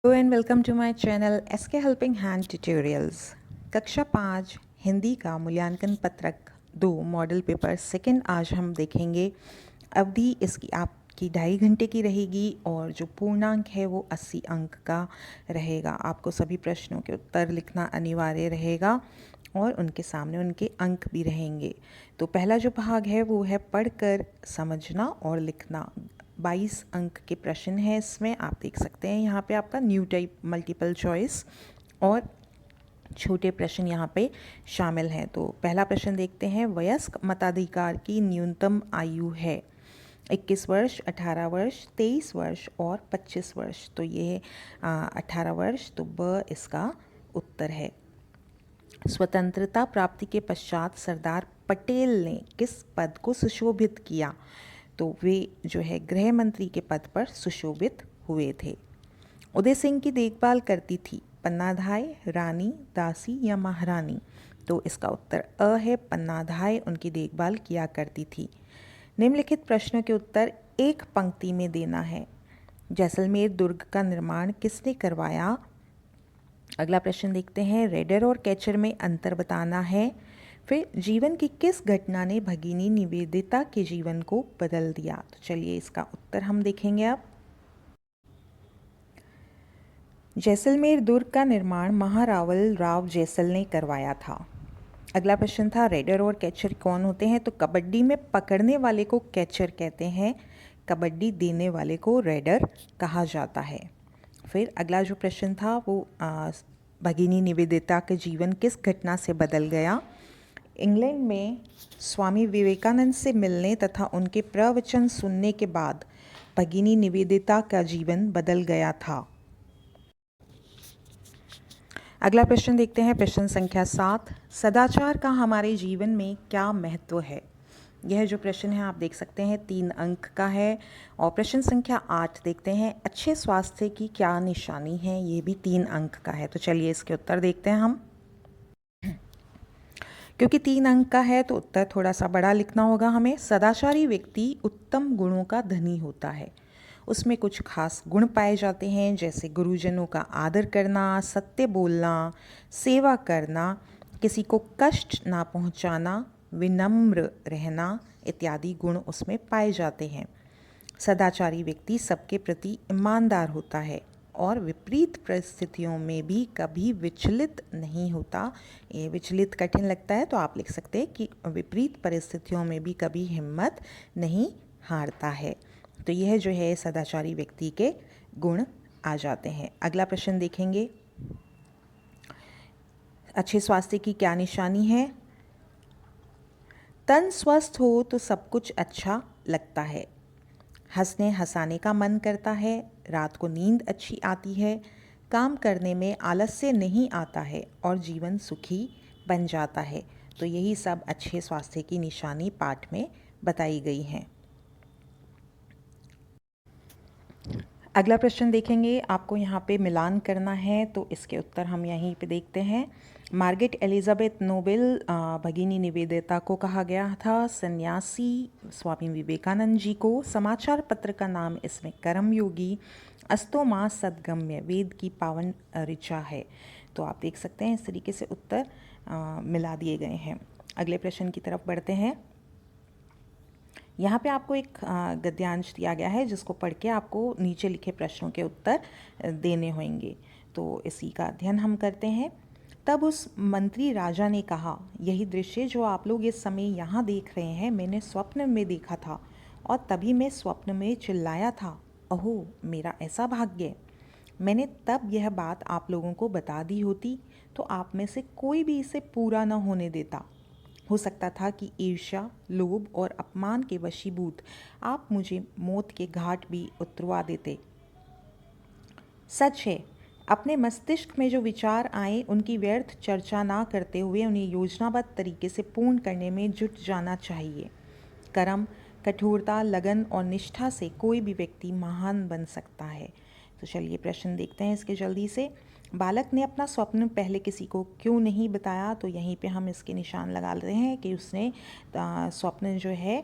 Hello and welcome to my channel SK helping hand tutorials. कक्षा 5 हिंदी का मूल्यांकन पत्रक 2 मॉडल पेपर सेकंड आज हम देखेंगे। अवधि इसकी आपकी 2.5 घंटे की रहेगी और जो पूर्णांक है वो 80 अंक का रहेगा। आपको सभी प्रश्नों के उत्तर लिखना अनिवार्य रहेगा और उनके सामने उनके अंक भी रहेंगे। तो पहला जो भाग है वो है पढ़कर समझना और लिखना। 22 अंक के प्रश्न हैं इसमें, आप देख सकते हैं यहाँ पे आपका न्यू टाइप मल्टीपल चॉइस और छोटे प्रश्न यहाँ पे शामिल हैं। तो पहला प्रश्न देखते हैं, वयस्क मताधिकार की न्यूनतम आयु है 21 वर्ष, 18 वर्ष, 23 वर्ष और 25 वर्ष। तो ये 18 वर्ष, तो ब इसका उत्तर है। स्वतंत्रता प्राप्ति के पश्चात सरदार पटेल ने किस पद को सुशोभित किया? तो वे जो है गृह मंत्री के पद पर सुशोभित हुए थे। उदय सिंह की देखभाल करती थी पन्नाधाय, रानी, दासी या महारानी? तो इसका उत्तर अ है, पन्नाधाय उनकी देखभाल किया करती थी। निम्नलिखित प्रश्नों के उत्तर एक पंक्ति में देना है। जैसलमेर दुर्ग का निर्माण किसने करवाया? अगला प्रश्न देखते हैं, रेडर और कैचर में अंतर बताना है। फिर जीवन की किस घटना ने भगिनी निवेदिता के जीवन को बदल दिया? तो चलिए इसका उत्तर हम देखेंगे अब। जैसलमेर दुर्ग का निर्माण महारावल राव जैसल ने करवाया था। अगला प्रश्न था, रेडर और कैचर कौन होते हैं? तो कबड्डी में पकड़ने वाले को कैचर कहते हैं, कबड्डी देने वाले को रेडर कहा जाता है। फिर अगला जो प्रश्न था वो भगिनी निवेदिता के जीवन किस घटना से बदल गया? इंग्लैंड में स्वामी विवेकानंद से मिलने तथा उनके प्रवचन सुनने के बाद भगिनी निवेदिता का जीवन बदल गया था। अगला प्रश्न देखते हैं, प्रश्न संख्या 7, सदाचार का हमारे जीवन में क्या महत्व है? यह जो प्रश्न है आप देख सकते हैं 3 अंक का है। और प्रश्न संख्या 8 देखते हैं, अच्छे स्वास्थ्य की क्या निशानी है? ये भी 3 अंक का है। तो चलिए इसके उत्तर देखते हैं हम। क्योंकि 3 अंक का है तो उत्तर थोड़ा सा बड़ा लिखना होगा हमें। सदाचारी व्यक्ति उत्तम गुणों का धनी होता है। उसमें कुछ खास गुण पाए जाते हैं, जैसे गुरुजनों का आदर करना, सत्य बोलना, सेवा करना, किसी को कष्ट ना पहुंचाना, विनम्र रहना इत्यादि गुण उसमें पाए जाते हैं। सदाचारी व्यक्ति सबके प्रति ईमानदार होता है और विपरीत परिस्थितियों में भी कभी विचलित नहीं होता। ये विचलित कठिन लगता है तो आप लिख सकते हैं कि विपरीत परिस्थितियों में भी कभी हिम्मत नहीं हारता है। तो यह जो है सदाचारी व्यक्ति के गुण आ जाते हैं। अगला प्रश्न देखेंगे, अच्छे स्वास्थ्य की क्या निशानी है? तन स्वस्थ हो तो सब कुछ अच्छा लगता है, हंसने हंसाने का मन करता है, रात को नींद अच्छी आती है, काम करने में आलस्य नहीं आता है और जीवन सुखी बन जाता है। तो यही सब अच्छे स्वास्थ्य की निशानी पाठ में बताई गई हैं। अगला प्रश्न देखेंगे, आपको यहाँ पे मिलान करना है तो इसके उत्तर हम यहीं पे देखते हैं। मार्गरेट एलिजाबेथ नोबेल भगिनी निवेदिता को कहा गया था। सन्यासी स्वामी विवेकानंद जी को। समाचार पत्र का नाम इसमें कर्मयोगी। अस्तो माँ सद्गम्य वेद की पावन ऋचा है। तो आप देख सकते हैं इस तरीके से उत्तर मिला दिए गए हैं। अगले प्रश्न की तरफ बढ़ते हैं। यहाँ पे आपको एक गद्यांश दिया गया है जिसको पढ़ के आपको नीचे लिखे प्रश्नों के उत्तर देने होंगे। तो इसी का अध्ययन हम करते हैं। तब उस मंत्री राजा ने कहा, यही दृश्य जो आप लोग इस समय यहाँ देख रहे हैं मैंने स्वप्न में देखा था और तभी मैं स्वप्न में चिल्लाया था, अहो मेरा ऐसा भाग्य। मैंने तब यह बात आप लोगों को बता दी होती तो आप में से कोई भी इसे पूरा न होने देता। हो सकता था कि ईर्ष्या, लोभ और अपमान के वशीभूत आप मुझे मौत के घाट भी उतरवा देते। सच है, अपने मस्तिष्क में जो विचार आए उनकी व्यर्थ चर्चा ना करते हुए उन्हें योजनाबद्ध तरीके से पूर्ण करने में जुट जाना चाहिए। कर्म, कठोरता, लगन और निष्ठा से कोई भी व्यक्ति महान बन सकता है। तो चलिए प्रश्न देखते हैं इसके जल्दी से। बालक ने अपना स्वप्न पहले किसी को क्यों नहीं बताया? तो यहीं पे हम इसके निशान लगा लेते हैं कि उसने स्वप्न जो है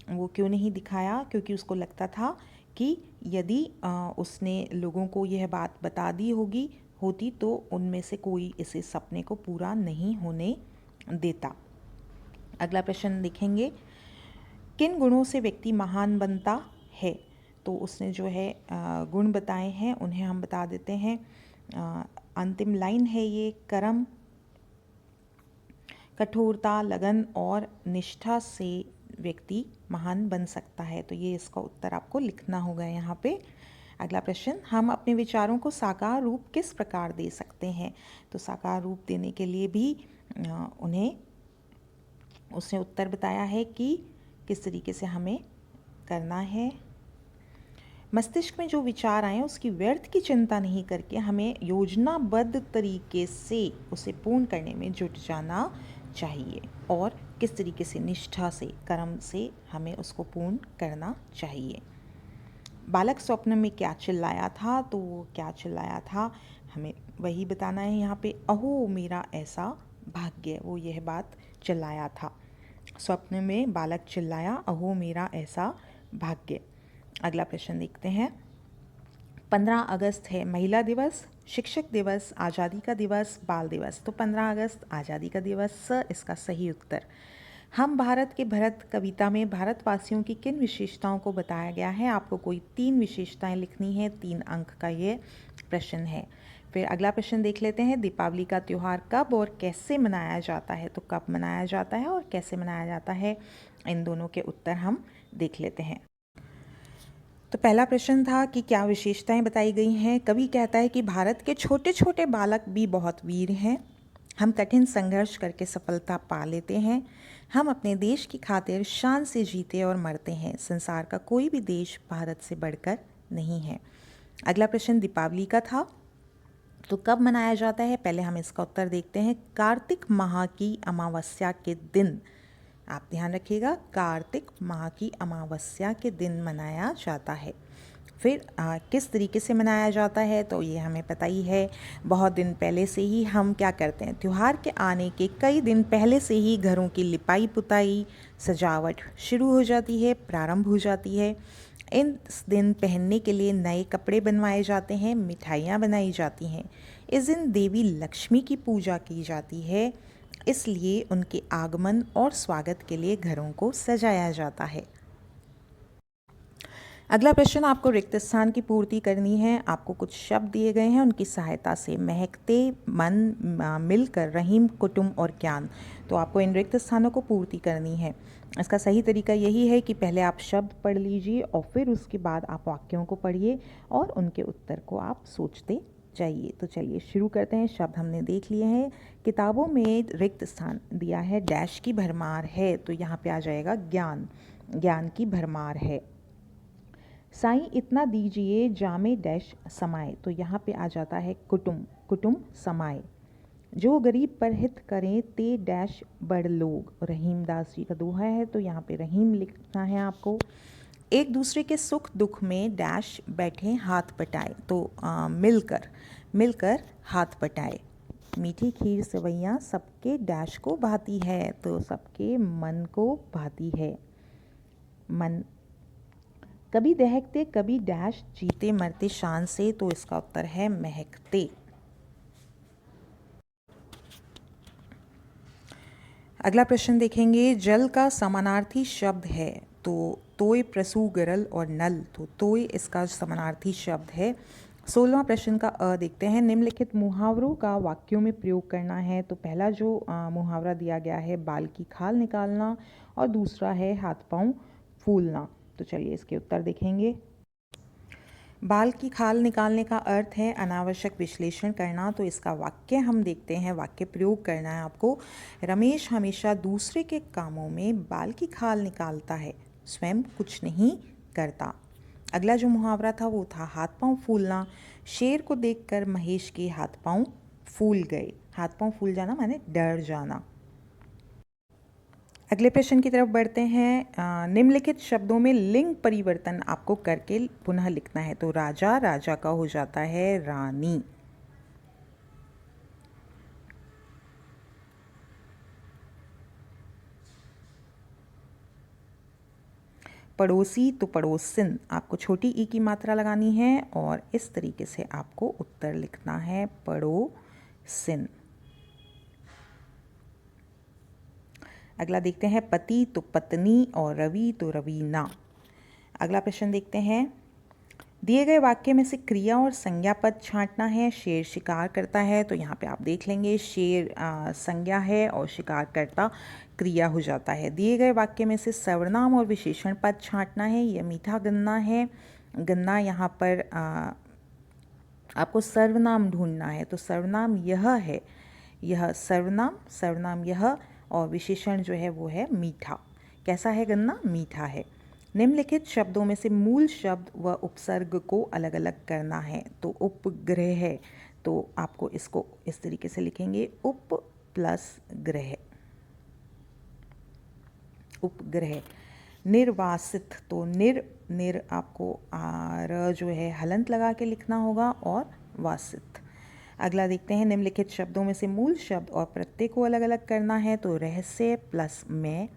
वो क्यों नहीं दिखाया, क्योंकि उसको लगता था कि यदि उसने लोगों को यह बात बता दी होती तो उनमें से कोई इस सपने को पूरा नहीं होने देता। अगला प्रश्न देखेंगे, किन गुणों से व्यक्ति महान बनता है? तो उसने जो है गुण बताए हैं, उन्हें हम बता देते हैं। अंतिम लाइन है ये, कर्म, कठोरता, लगन और निष्ठा से व्यक्ति महान बन सकता है। तो ये इसका उत्तर आपको लिखना होगा यहाँ पे। अगला प्रश्न, हम अपने विचारों को साकार रूप किस प्रकार दे सकते हैं? तो साकार रूप देने के लिए भी उन्हें उसने उत्तर बताया है कि किस तरीके से हमें करना है। मस्तिष्क में जो विचार आए उसकी व्यर्थ की चिंता नहीं करके हमें योजनाबद्ध तरीके से उसे पूर्ण करने में जुट जाना चाहिए, और किस तरीके से निष्ठा से, कर्म से हमें उसको पूर्ण करना चाहिए। बालक स्वप्न में क्या चिल्लाया था? तो वो क्या चिल्लाया था हमें वही बताना है यहाँ पे। अहो मेरा ऐसा भाग्य, वो यह बात चिल्लाया था। स्वप्न में बालक चिल्लाया, अहो मेरा ऐसा भाग्य। अगला प्रश्न देखते हैं। 15 अगस्त है महिला दिवस, शिक्षक दिवस, आज़ादी का दिवस, बाल दिवस। तो 15 अगस्त आज़ादी का दिवस इसका सही उत्तर। हम भारत के भरत कविता में भारतवासियों की किन विशेषताओं को बताया गया है? आपको कोई 3 विशेषताएं लिखनी है। 3 अंक का ये प्रश्न है। फिर अगला प्रश्न देख लेते हैं, दीपावली का त्यौहार कब और कैसे मनाया जाता है? तो कब मनाया जाता है और कैसे मनाया जाता है, इन दोनों के उत्तर हम देख लेते हैं। तो पहला प्रश्न था कि क्या विशेषताएं बताई गई हैं। कवि कहता है कि भारत के छोटे छोटे बालक भी बहुत वीर हैं, हम कठिन संघर्ष करके सफलता पा लेते हैं, हम अपने देश की खातिर शान से जीते और मरते हैं, संसार का कोई भी देश भारत से बढ़कर नहीं है। अगला प्रश्न दीपावली का था, तो कब मनाया जाता है? पहले हम इसका उत्तर देखते हैं। कार्तिक माह की अमावस्या के दिन, आप ध्यान रखिएगा, कार्तिक माह की अमावस्या के दिन मनाया जाता है। फिर किस तरीके से मनाया जाता है? तो ये हमें पता ही है। बहुत दिन पहले से ही हम क्या करते हैं, त्यौहार के आने के कई दिन पहले से ही घरों की लिपाई पुताई, सजावट शुरू हो जाती है, प्रारंभ हो जाती है। इस दिन पहनने के लिए नए कपड़े बनवाए जाते हैं, मिठाइयाँ बनाई जाती हैं। इस दिन देवी लक्ष्मी की पूजा की जाती है, इसलिए उनके आगमन और स्वागत के लिए घरों को सजाया जाता है। अगला प्रश्न, आपको रिक्त स्थान की पूर्ति करनी है। आपको कुछ शब्द दिए गए हैं, उनकी सहायता से महकते, मन, मिलकर, रहीम, कुटुंब और ज्ञान। तो आपको इन रिक्त स्थानों को पूर्ति करनी है। इसका सही तरीका यही है कि पहले आप शब्द पढ़ लीजिए और फिर उसके बाद आप वाक्यों को पढ़िए और उनके उत्तर को आप सोचते जाइए। तो चलिए शुरू करते हैं। शब्द हमने देख लिए हैं। किताबों में रिक्त स्थान दिया है, डैश की भरमार है, तो यहाँ पे आ जाएगा ज्ञान, ज्ञान की भरमार है। साईं इतना दीजिए जामे डैश समाए, तो यहाँ पे आ जाता है कुटुंब, कुटुंब समाए। जो गरीब पर हित करें ते डैश बड़ लोग, रहीमदास जी का दोहा है, तो यहाँ पे रहीम लिखना है आपको। एक दूसरे के सुख दुख में डैश बैठे हाथ बटाए, तो मिलकर, मिलकर हाथ बटाए। मीठी खीर सेवैयाँ सबके डैश को भाती है, तो सबके मन को भाती है। मन, कभी दहकते कभी डैश जीते मरते शान से, तो इसका उत्तर है महकते। अगला प्रश्न देखेंगे, जल का समानार्थी शब्द है। तो तोय, प्रसू, गरल और नल, तो तोय इसका समानार्थी शब्द है। 16वां प्रश्न का अ देखते हैं। निम्नलिखित मुहावरों का वाक्यों में प्रयोग करना है। तो पहला जो मुहावरा दिया गया है, बाल की खाल निकालना, और दूसरा है हाथ पांव फूलना। तो चलिए इसके उत्तर देखेंगे। बाल की खाल निकालने का अर्थ है अनावश्यक विश्लेषण करना, तो इसका वाक्य हम देखते हैं, वाक्य प्रयोग करना है आपको। रमेश हमेशा दूसरे के कामों में बाल की खाल निकालता है, स्वयं कुछ नहीं करता। अगला जो मुहावरा था वो था हाथ पांव फूलना। शेर को देखकर महेश के हाथ पांव फूल गए। हाथ पांव फूल जाना माने डर जाना। अगले प्रश्न की तरफ बढ़ते हैं। निम्नलिखित शब्दों में लिंग परिवर्तन आपको करके पुनः लिखना है। तो राजा, राजा का हो जाता है रानी। पड़ोसी तो पड़ोसिन, आपको छोटी ई की मात्रा लगानी है और इस तरीके से आपको उत्तर लिखना है, पड़ोसिन। अगला देखते हैं, पति तो पत्नी और रवि तो रवीना। अगला प्रश्न देखते हैं, दिए गए वाक्य में से क्रिया और संज्ञा पद छांटना है। शेर शिकार करता है, तो यहाँ पे आप देख लेंगे शेर संज्ञा है और शिकार करता क्रिया हो जाता है। दिए गए वाक्य में से सर्वनाम और विशेषण पद छांटना है। यह मीठा गन्ना है। गन्ना यहाँ पर आपको सर्वनाम ढूंढना है, तो सर्वनाम यह है, यह सर्वनाम यह, और विशेषण जो है वो है मीठा। कैसा है गन्ना? मीठा है। निम्नलिखित शब्दों में से मूल शब्द व उपसर्ग को अलग अलग करना है। तो उपग्रह है, तो आपको इसको इस तरीके से लिखेंगे, उप प्लस ग्रह, उपग्रह। निर्वासित, तो निर आपको आर जो है हलंत लगा के लिखना होगा, और वासित। अगला देखते हैं, निम्नलिखित शब्दों में से मूल शब्द और प्रत्यय को अलग अलग करना है। तो रहस्य प्लस में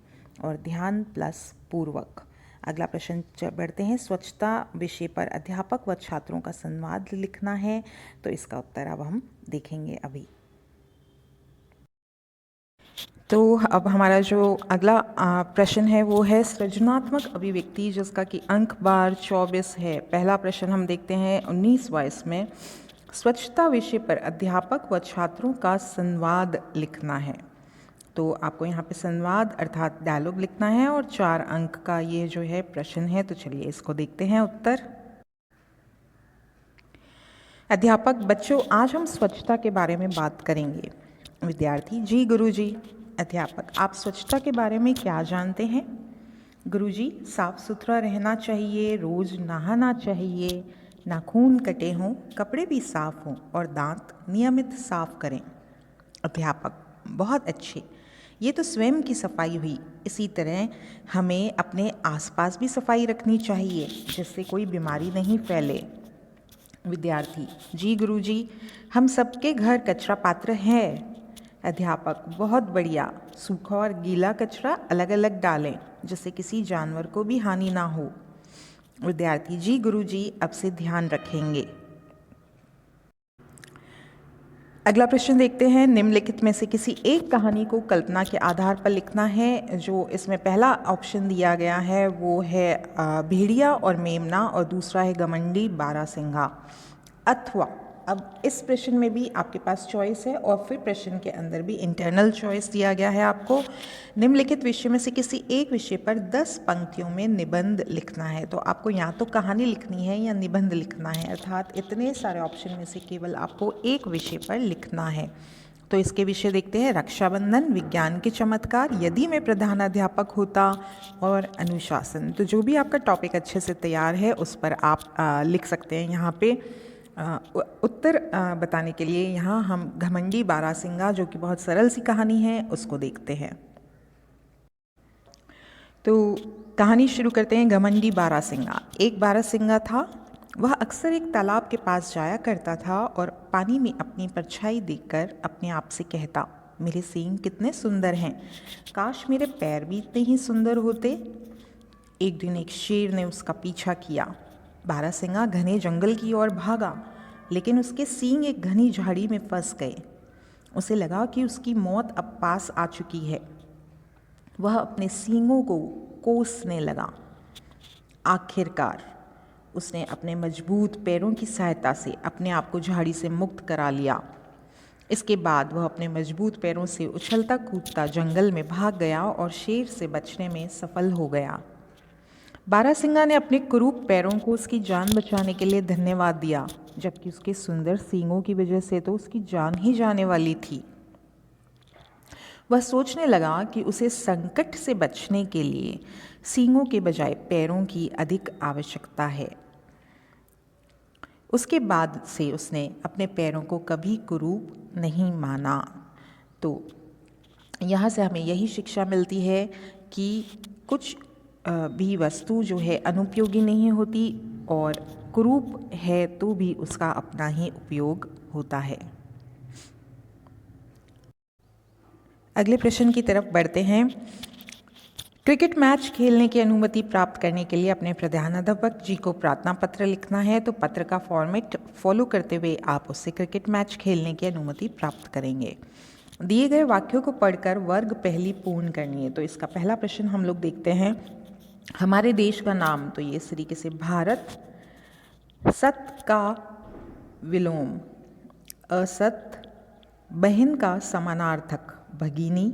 और ध्यान प्लस पूर्वक। अगला प्रश्न बढ़ते हैं, स्वच्छता विषय पर अध्यापक व छात्रों का संवाद लिखना है। तो इसका उत्तर अब हम देखेंगे अभी। तो अब हमारा जो अगला प्रश्न है वो है सृजनात्मक अभिव्यक्ति, जिसका कि अंक बार 24 है। पहला प्रश्न हम देखते हैं 19वां इसमें, स्वच्छता विषय पर अध्यापक व छात्रों का संवाद लिखना है। तो आपको यहाँ पे संवाद अर्थात डायलॉग लिखना है और 4 अंक का ये जो है प्रश्न है। तो चलिए इसको देखते हैं उत्तर। अध्यापक, बच्चों आज हम स्वच्छता के बारे में बात करेंगे। विद्यार्थी, जी गुरुजी। अध्यापक, आप स्वच्छता के बारे में क्या जानते हैं? गुरुजी, साफ सुथरा रहना चाहिए, रोज नहाना चाहिए, नाखून कटे हों, कपड़े भी साफ हों और दांत नियमित साफ करें। अध्यापक, बहुत अच्छे, ये तो स्वयं की सफाई हुई। इसी तरह हमें अपने आसपास भी सफाई रखनी चाहिए, जिससे कोई बीमारी नहीं फैले। विद्यार्थी, जी गुरुजी, हम सबके घर कचरा पात्र है। अध्यापक, बहुत बढ़िया, सूखा और गीला कचरा अलग अलग डालें, जिससे किसी जानवर को भी हानि ना हो। विद्यार्थी, जी गुरुजी, अब से ध्यान रखेंगे। अगला प्रश्न देखते हैं, निम्नलिखित में से किसी एक कहानी को कल्पना के आधार पर लिखना है। जो इसमें पहला ऑप्शन दिया गया है वो है भेड़िया और मेमना, और दूसरा है घमंडी बारहसिंगा। अथवा, अब इस प्रश्न में भी आपके पास चॉइस है और फिर प्रश्न के अंदर भी इंटरनल चॉइस दिया गया है आपको। निम्नलिखित विषय में से किसी एक विषय पर 10 पंक्तियों में निबंध लिखना है। तो आपको या तो कहानी लिखनी है या निबंध लिखना है, अर्थात इतने सारे ऑप्शन में से केवल आपको एक विषय पर लिखना है। तो इसके विषय देखते हैं, रक्षाबंधन, विज्ञान के चमत्कार, यदि मैं प्रधानाध्यापक होता, और अनुशासन। तो जो भी आपका टॉपिक अच्छे से तैयार है उस पर आप लिख सकते हैं। यहाँ पे उत्तर बताने के लिए यहाँ हम घमंडी बारहसिंगा, जो कि बहुत सरल सी कहानी है, उसको देखते हैं। तो कहानी शुरू करते हैं। घमंडी बारहसिंगा। एक बारहसिंगा था। वह अक्सर एक तालाब के पास जाया करता था और पानी में अपनी परछाई देखकर अपने आप से कहता, मेरे सींग कितने सुंदर हैं, काश मेरे पैर भी इतने ही सुंदर होते। एक दिन एक शेर ने उसका पीछा किया। बारहसिंगा घने जंगल की ओर भागा, लेकिन उसके सींग एक घनी झाड़ी में फंस गए। उसे लगा कि उसकी मौत अब पास आ चुकी है। वह अपने सींगों को कोसने लगा। आखिरकार उसने अपने मजबूत पैरों की सहायता से अपने आप को झाड़ी से मुक्त करा लिया। इसके बाद वह अपने मजबूत पैरों से उछलता कूदता जंगल में भाग गया और शेर से बचने में सफल हो गया। बारहसिंगा ने अपने कुरूप पैरों को उसकी जान बचाने के लिए धन्यवाद दिया, जबकि उसके सुंदर सींगों की वजह से तो उसकी जान ही जाने वाली थी। वह सोचने लगा कि उसे संकट से बचने के लिए सींगों के बजाय पैरों की अधिक आवश्यकता है। उसके बाद से उसने अपने पैरों को कभी कुरूप नहीं माना। तो यहाँ से हमें यही शिक्षा मिलती है कि कुछ भी वस्तु जो है अनुपयोगी नहीं होती, और कुरूप है तो भी उसका अपना ही उपयोग होता है। अगले प्रश्न की तरफ बढ़ते हैं। क्रिकेट मैच खेलने की अनुमति प्राप्त करने के लिए अपने प्रधानाध्यापक जी को प्रार्थना पत्र लिखना है, तो पत्र का फॉर्मेट फॉलो करते हुए आप उससे क्रिकेट मैच खेलने की अनुमति प्राप्त करेंगे। दिए गए वाक्यों को पढ़कर वर्ग पहली पूर्ण करनी है। तो इसका पहला प्रश्न हम लोग देखते हैं। हमारे देश का नाम, तो ये इस तरीके से भारत, सत का विलोम असत, बहन का समानार्थक भगिनी,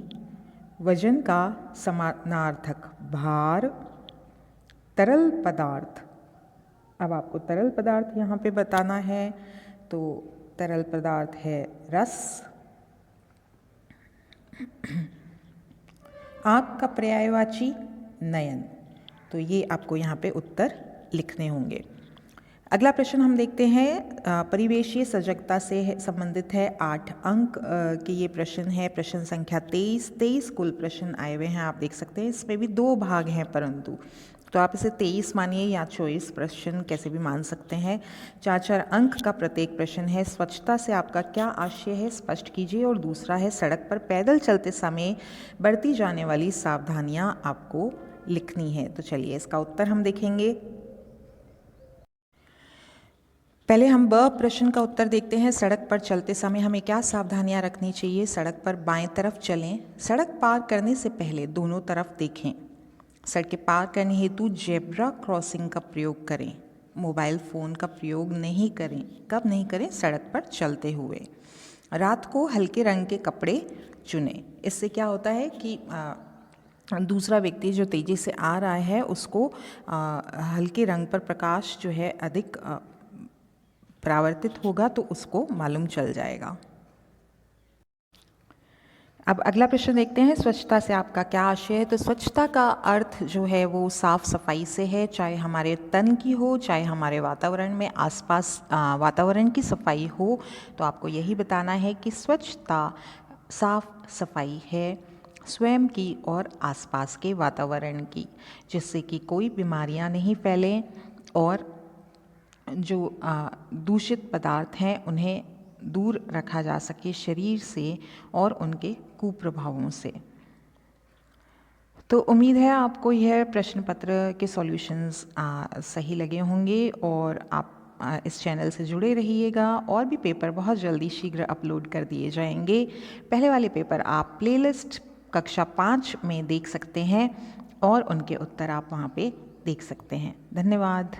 वजन का समानार्थक भार, तरल पदार्थ। अब आपको तरल पदार्थ यहाँ पे बताना है, तो तरल पदार्थ है रस। आँख का पर्यायवाची नयन, तो ये आपको यहाँ पे उत्तर लिखने होंगे। अगला प्रश्न हम देखते हैं, परिवेशीय सजगता से संबंधित है, 8 अंक के ये प्रश्न है। प्रश्न संख्या 23 कुल प्रश्न आए हुए हैं, आप देख सकते हैं। इसमें भी 2 भाग हैं, परंतु तो आप इसे 23 मानिए या 24 प्रश्न कैसे भी मान सकते हैं। 4 अंक का प्रत्येक प्रश्न है। स्वच्छता से आपका क्या आशय है, स्पष्ट कीजिए। और दूसरा है, सड़क पर पैदल चलते समय बरती जाने वाली सावधानियां आपको लिखनी है। तो चलिए इसका उत्तर हम देखेंगे। पहले हम ब प्रश्न का उत्तर देखते हैं। सड़क पर चलते समय हमें क्या सावधानियां रखनी चाहिए। सड़क पर बाएं तरफ चलें। सड़क पार करने से पहले दोनों तरफ देखें। सड़कें पार करने हेतु जेब्रा क्रॉसिंग का प्रयोग करें। मोबाइल फ़ोन का प्रयोग नहीं करें। कब नहीं करें? सड़क पर चलते हुए। रात को हल्के रंग के कपड़े चुनें। इससे क्या होता है कि दूसरा व्यक्ति जो तेज़ी से आ रहा है उसको हल्के रंग पर प्रकाश जो है अधिक परावर्तित होगा, तो उसको मालूम चल जाएगा। अब अगला प्रश्न देखते हैं, स्वच्छता से आपका क्या आशय है। तो स्वच्छता का अर्थ जो है वो साफ सफाई से है, चाहे हमारे तन की हो, चाहे हमारे वातावरण में आसपास वातावरण की सफाई हो। तो आपको यही बताना है कि स्वच्छता साफ सफाई है स्वयं की और आसपास के वातावरण की, जिससे कि कोई बीमारियां नहीं फैलें और जो दूषित पदार्थ हैं उन्हें दूर रखा जा सके शरीर से और उनके कुप्रभावों से। तो उम्मीद है आपको यह प्रश्न पत्र के सॉल्यूशंस सही लगे होंगे और आप इस चैनल से जुड़े रहिएगा। और भी पेपर बहुत जल्दी शीघ्र अपलोड कर दिए जाएंगे। पहले वाले पेपर आप प्लेलिस्ट कक्षा 5 में देख सकते हैं और उनके उत्तर आप वहाँ पे देख सकते हैं। धन्यवाद।